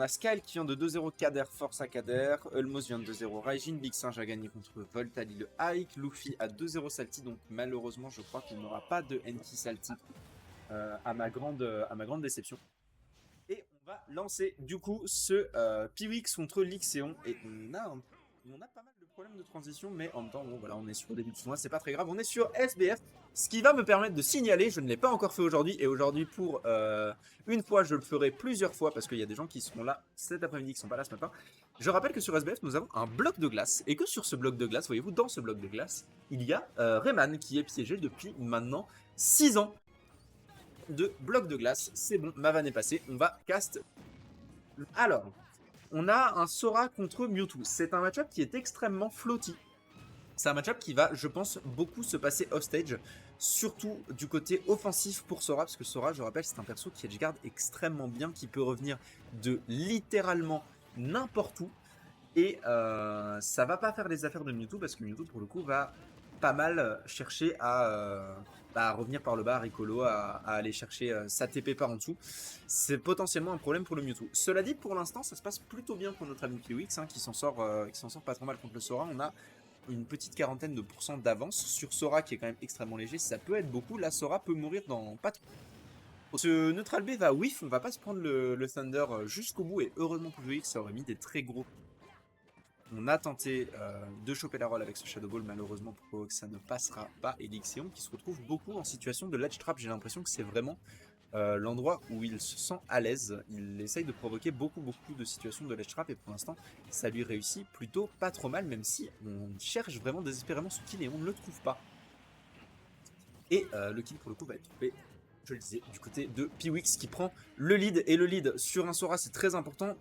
On a Skyl qui vient de 2-0, Kader force à Kader, Ulmos vient de 2-0, Raijin, Big Singe a gagné contre Voltali le Hike, Luffy à 2-0 Salty, donc malheureusement je crois qu'il n'aura pas de NT Salty à ma grande déception. Et on va lancer du coup ce Piwix contre Lixéon, et on a pas mal de problèmes de transition, mais en même temps, bon, voilà, on est sur le début de tournoi, c'est pas très grave, on est sur SBF, ce qui va me permettre de signaler, je ne l'ai pas encore fait aujourd'hui, et aujourd'hui pour une fois, je le ferai plusieurs fois, parce qu'il y a des gens qui seront là cet après-midi, qui sont pas là ce matin. Je rappelle que sur SBF, nous avons un bloc de glace, et que sur ce bloc de glace, voyez-vous, dans ce bloc de glace, il y a Rayman qui est piégé depuis maintenant 6 ans de bloc de glace. C'est bon, ma vanne est passée, on va cast. Alors, on a un Sora contre Mewtwo. C'est un match-up qui est extrêmement floaty. C'est un match-up qui va, je pense, beaucoup se passer off-stage, surtout du côté offensif pour Sora, parce que Sora, je rappelle, c'est un perso qui edgeguard extrêmement bien, qui peut revenir de littéralement n'importe où, et ça va pas faire les affaires de Mewtwo, parce que Mewtwo, pour le coup, va pas mal chercher à revenir par le bas, Ricolo, à aller chercher sa TP par en dessous. C'est potentiellement un problème pour le Mewtwo. Cela dit, pour l'instant, ça se passe plutôt bien pour notre ami Piwix, hein, qui s'en sort pas trop mal contre le Sora. On a une petite quarantaine de pourcents d'avance sur Sora, qui est quand même extrêmement léger. Ça peut être beaucoup. Là, Sora peut mourir dans pas trop. Ce Neutral B va whiff, on va pas se prendre le Thunder jusqu'au bout, et heureusement pour Piwix, ça aurait mis des très gros. On a tenté de choper la roll avec ce Shadow Ball, malheureusement pour que ça ne passera pas. Et Lixéon qui se retrouve beaucoup en situation de ledge trap. J'ai l'impression que c'est vraiment l'endroit où il se sent à l'aise. Il essaye de provoquer beaucoup de situations de ledge trap, et pour l'instant ça lui réussit plutôt pas trop mal, même si on cherche vraiment désespérément ce kill et on ne le trouve pas. Et le kill pour le coup va être trouvé, je le disais, du côté de Piwix qui prend le lead. Et le lead sur un Sora, c'est très important.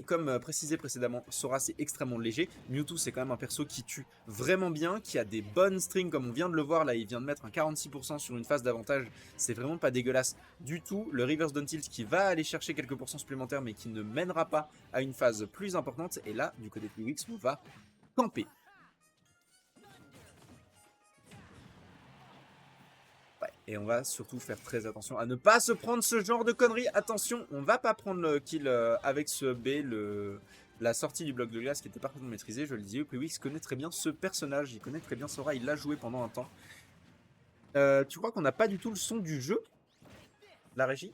Comme précisé précédemment, Sora c'est extrêmement léger. Mewtwo c'est quand même un perso qui tue vraiment bien, qui a des bonnes strings comme on vient de le voir là. Il vient de mettre un 46% sur une phase d'avantage, c'est vraiment pas dégueulasse du tout. Le reverse down tilt qui va aller chercher quelques pourcents supplémentaires, mais qui ne mènera pas à une phase plus importante. Et là du côté de Piwix, on va camper. Et on va surtout faire très attention à ne pas se prendre ce genre de conneries. Attention, on va pas prendre le kill avec ce B, la sortie du bloc de glace qui était parfaitement maîtrisée. Je le disais, Piwix connaît très bien ce personnage, il connaît très bien Sora, il l'a joué pendant un temps. Tu crois qu'on n'a pas du tout le son du jeu, la régie?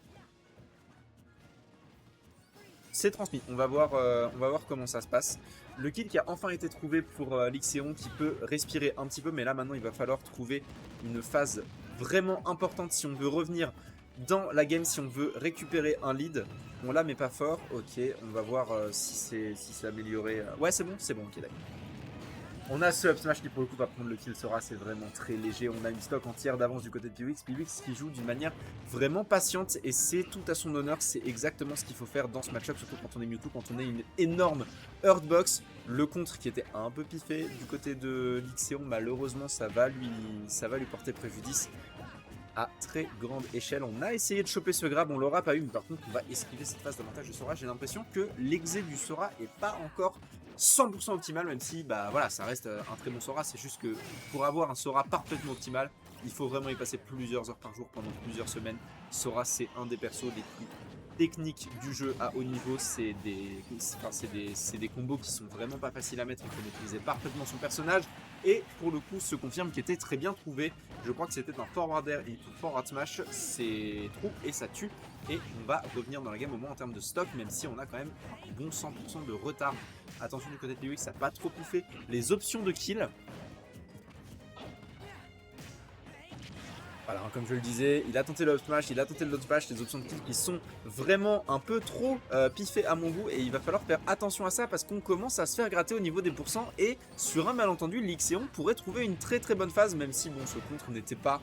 C'est transmis, on va voir comment ça se passe. Le kill qui a enfin été trouvé pour Lixéon, qui peut respirer un petit peu, mais là maintenant il va falloir trouver une phase vraiment importante si on veut revenir dans la game, si on veut récupérer un lead. On la met pas fort, ok, on va voir si c'est amélioré. Ouais, c'est bon, ok, d'accord. On a ce up smash qui pour le coup va prendre le kill Sora, c'est vraiment très léger. On a une stock entière d'avance du côté de Piwix. Piwix qui joue d'une manière vraiment patiente, et c'est tout à son honneur. C'est exactement ce qu'il faut faire dans ce match-up, surtout quand on est Mewtwo, quand on est une énorme Earthbox. Le contre qui était un peu piffé du côté de Lixéon, malheureusement ça va lui porter préjudice à très grande échelle. On a essayé de choper ce grab, on l'aura pas eu, mais par contre on va esquiver cette phase d'avantage de Sora. J'ai l'impression que l'exé du Sora est pas encore 100% optimal, même si bah voilà, ça reste un très bon Sora. C'est juste que pour avoir un Sora parfaitement optimal, il faut vraiment y passer plusieurs heures par jour pendant plusieurs semaines. Sora c'est un des persos les plus techniques du jeu à haut niveau. C'est des combos qui sont vraiment pas faciles à mettre. Il faut maîtriser parfaitement son personnage, et pour le coup se confirme qu'il était très bien trouvé. Je crois que c'était un forward air et un forward smash, c'est trop et ça tue. Et on va revenir dans la game au moins en termes de stock, même si on a quand même un bon 100% de retard. Attention du côté de Piwix, ça n'a pas trop pouffé les options de kill. Voilà, comme je le disais, il a tenté le up smash, il a tenté le down smash, les options de kill qui sont vraiment un peu trop piffées à mon goût, et il va falloir faire attention à ça parce qu'on commence à se faire gratter au niveau des pourcents, et sur un malentendu, Lixéon pourrait trouver une très bonne phase, même si bon, ce contre n'était pas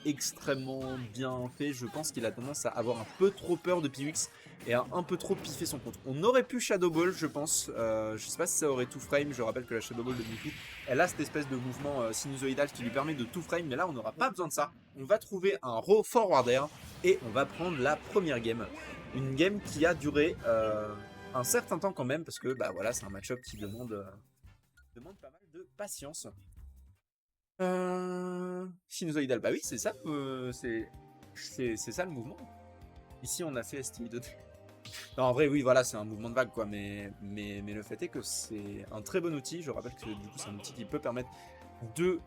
extrêmement bien fait. Je pense qu'il a tendance à avoir un peu trop peur de Piwix et à un peu trop piffer son contre. On aurait pu Shadow Ball, je pense. Je sais pas si ça aurait tout frame. Je rappelle que la Shadow Ball de Miffy, elle a cette espèce de mouvement sinusoïdal qui lui permet de tout frame, mais là on n'aura pas besoin de ça. On va trouver un raw forward air et on va prendre la première game. Une game qui a duré un certain temps quand même, parce que bah voilà, c'est un match-up qui demande pas mal de patience. Sinusoïdal, bah oui, c'est ça, c'est ça le mouvement. Ici, on a fait STI2. Non, en vrai, oui, voilà, c'est un mouvement de vague, quoi. Mais le fait est que c'est un très bon outil. Je rappelle que du coup, c'est un outil qui peut permettre de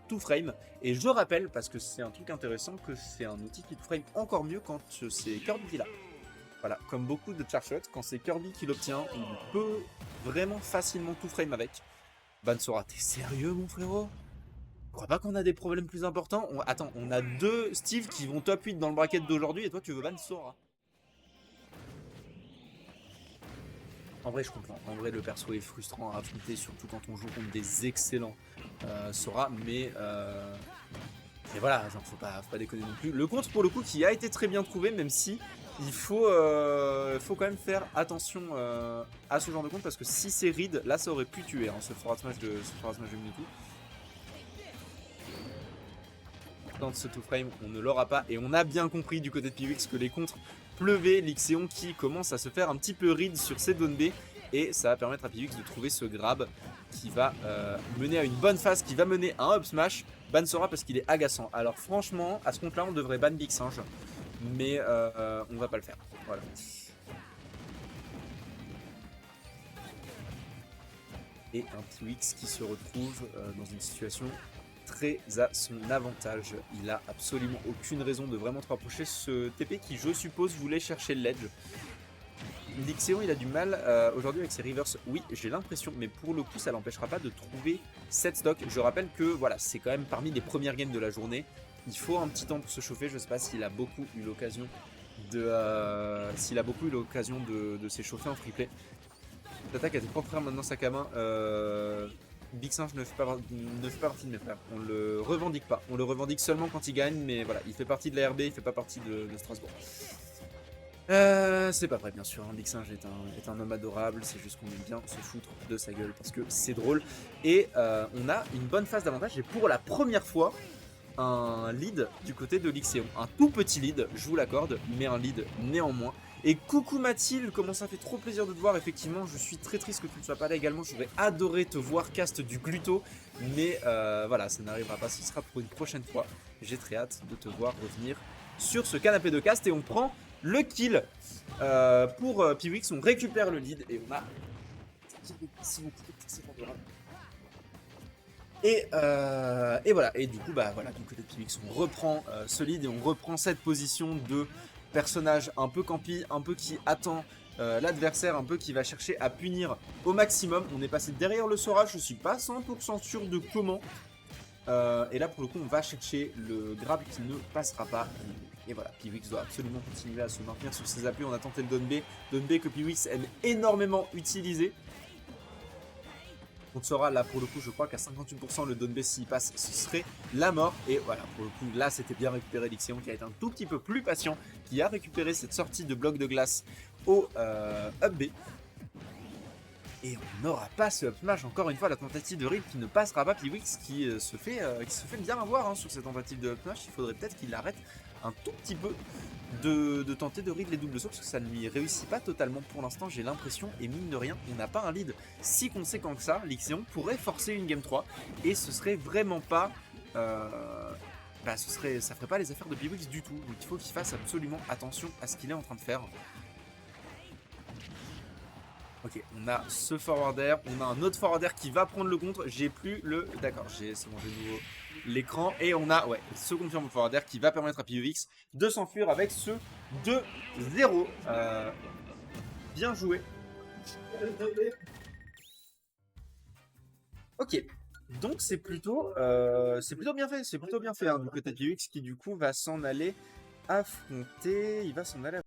tout frame. Et je rappelle, parce que c'est un truc intéressant, que c'est un outil qui tout frame encore mieux quand c'est Kirby qui l'a. Voilà, comme beaucoup de charge shots, quand c'est Kirby qui l'obtient, il peut vraiment facilement tout frame avec. Bansora, t'es sérieux, mon frérot? Je crois pas qu'on a des problèmes plus importants. Attends, on a deux Steve qui vont top 8 dans le bracket d'aujourd'hui et toi tu veux Bansora. En vrai, je comprends. En vrai, le perso est frustrant à affronter, surtout quand on joue contre des excellents Sora. Mais voilà, genre, faut pas déconner non plus. Le contre, pour le coup, qui a été très bien trouvé, même si faut quand même faire attention à ce genre de compte, parce que si c'est Reed, là, ça aurait pu tuer hein, ce forward smash de Mewtwo. Dans ce two frame, on ne l'aura pas. Et on a bien compris du côté de Piwix que les contres pleuvaient. L'Ixion qui commence à se faire un petit peu Reed sur ses down B. Et ça va permettre à Piwix de trouver ce grab qui va mener à une bonne phase, qui va mener à un up smash. Ban Sora parce qu'il est agaçant. Alors franchement, à ce compte-là, on devrait ban Big Singe. Mais on va pas le faire. Voilà. Et un Piwix qui se retrouve dans une situation très à son avantage. Il a absolument aucune raison de vraiment te rapprocher. Ce TP qui, je suppose, voulait chercher le ledge. L'Ixéon, il a du mal aujourd'hui avec ses reverse. Oui, j'ai l'impression, mais pour le coup, ça l'empêchera pas de trouver cette stock. Je rappelle que voilà, c'est quand même parmi les premières games de la journée. Il faut un petit temps pour se chauffer. Je sais pas s'il a beaucoup eu l'occasion de s'échauffer en free play. L'attaque a des propres frères maintenant sac à main. Big Singe ne fait pas partie de mes frères. On le revendique pas. On le revendique seulement quand il gagne, mais voilà, il fait partie de la RB, il fait pas partie de Strasbourg. C'est pas vrai, bien sûr. Big Singe est un homme adorable. C'est juste qu'on aime bien se foutre de sa gueule parce que c'est drôle. Et on a une bonne phase d'avantage. Et pour la première fois, un lead du côté de l'Ixéon. Un tout petit lead, je vous l'accorde, mais un lead néanmoins. Et coucou Mathilde, comment ça fait trop plaisir de te voir. Effectivement, je suis très triste que tu ne sois pas là également. J'aurais adoré te voir cast du Gluto. Mais voilà, ça n'arrivera pas. Ce sera pour une prochaine fois. J'ai très hâte de te voir revenir sur ce canapé de cast. Et on prend le kill pour Piwix. On récupère le lead et on a... Et voilà, et du coup, bah voilà, du côté de Piwix, on reprend ce lead et on reprend cette position de personnage un peu campi, un peu qui attend l'adversaire, un peu qui va chercher à punir au maximum. On est passé derrière le Sora, je suis pas 100% sûr de comment. Et là, pour le coup, on va chercher le grab qui ne passera pas. Et voilà, Piwix doit absolument continuer à se maintenir sur ses appuis. On a tenté le down B que Piwix aime énormément utiliser. On saura là pour le coup, je crois qu'à 58% le down B s'il passe, ce serait la mort. Et voilà, pour le coup, là c'était bien récupéré l'Ixion qui a été un tout petit peu plus patient, qui a récupéré cette sortie de bloc de glace au up B. Et on n'aura pas ce up smash, encore une fois, la tentative de rip qui ne passera pas. Piwix qui se fait bien avoir hein, sur cette tentative de up smash. Il faudrait peut-être qu'il arrête un tout petit peu de tenter de read les doubles sauts parce que ça ne lui réussit pas totalement pour l'instant, j'ai l'impression. Et mine de rien, on n'a pas un lead si conséquent que ça. L'Ixion pourrait forcer une game 3 et ce serait vraiment pas... ça ferait pas les affaires de Piwix du tout. Donc il faut qu'il fasse absolument attention à ce qu'il est en train de faire. Ok, on a ce forwarder, on a un autre forwarder qui va prendre le contre. J'ai plus le... D'accord, c'est bon, j'ai nouveau l'écran. Et on a, ouais, ce confirme forwarder qui va permettre à Piwix de s'enfuir avec ce 2-0. Bien joué. Ok, donc c'est plutôt bien fait. C'est plutôt bien fait hein, du côté de Piwix qui du coup va s'en aller affronter. Il va s'en aller